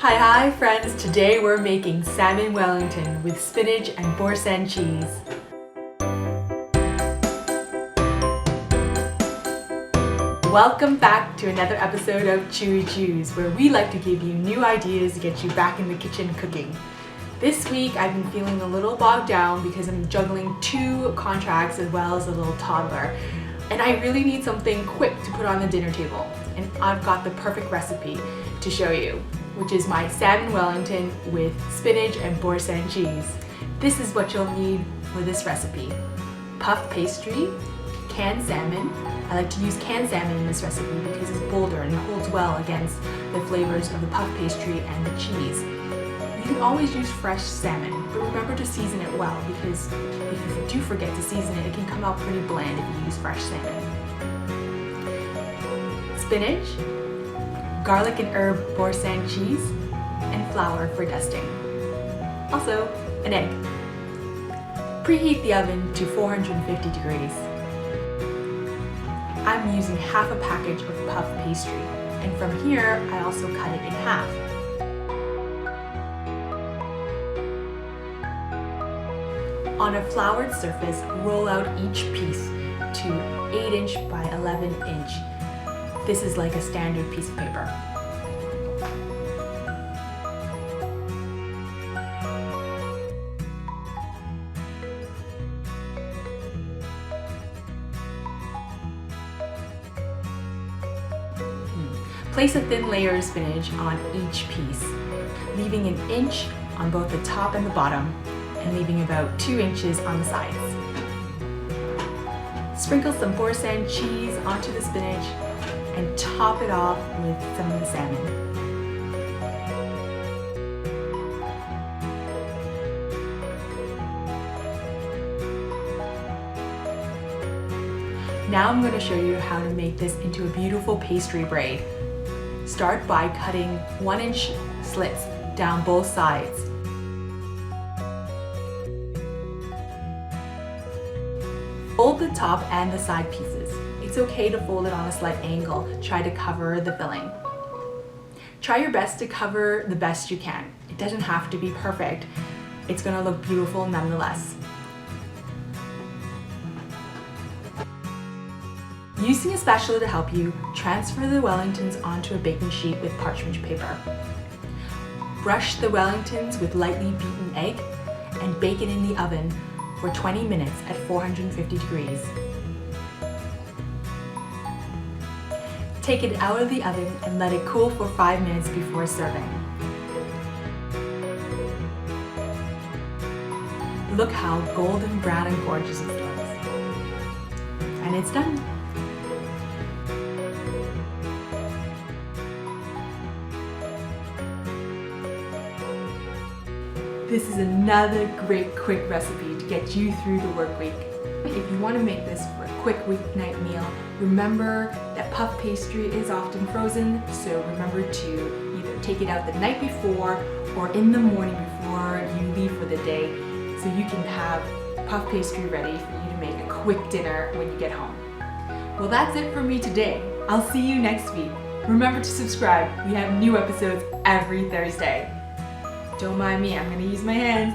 Hi friends! Today we're making Salmon Wellington with spinach and Boursin cheese. Welcome back to another episode of CHEWIE, where we like to give you new ideas to get you back in the kitchen cooking. This week I've been feeling a little bogged down because I'm juggling 2 contracts as well as a little toddler. And I really need something quick to put on the dinner table. And I've got the perfect recipe to show you, which is my Salmon Wellington with spinach and Boursin cheese. This is what you'll need for this recipe. Puff pastry, canned salmon. I like to use canned salmon in this recipe because it's bolder and holds well against the flavors of the puff pastry and the cheese. You can always use fresh salmon, but remember to season it well because if you do forget to season it, it can come out pretty bland if you use fresh salmon. Spinach, garlic and herb Boursin cheese, and flour for dusting. Also, an egg. Preheat the oven to 450 degrees. I'm using half a package of puff pastry, and from here I also cut it in half. On a floured surface, roll out each piece to 8" by 11". This is like a standard piece of paper. Place a thin layer of spinach on each piece, leaving 1" inch on both the top and the bottom, and leaving about 2 inches on the sides. Sprinkle some Boursin cheese onto the spinach and top it off with some of the salmon. Now I'm going to show you how to make this into a beautiful pastry braid. Start by cutting 1" inch slits down both sides. Fold the top and the side pieces. It's okay to fold it on a slight angle. Try to cover the filling. Try your best to cover the best you can. It doesn't have to be perfect. It's going to look beautiful nonetheless. Using a spatula to help you, transfer the Wellingtons onto a baking sheet with parchment paper. Brush the Wellingtons with lightly beaten egg and bake it in the oven for 20 minutes at 450 degrees. Take it out of the oven and let it cool for 5 minutes before serving. Look how golden brown and gorgeous it looks. And it's done. This is another great quick recipe to get you through the work week. If you want to make this for a quick weeknight meal, remember that puff pastry is often frozen, so remember to either take it out the night before or in the morning before you leave for the day so you can have puff pastry ready for you to make a quick dinner when you get home. Well, that's it for me today. I'll see you next week. Remember to subscribe. We have new episodes every Thursday. Don't mind me, I'm gonna use my hands.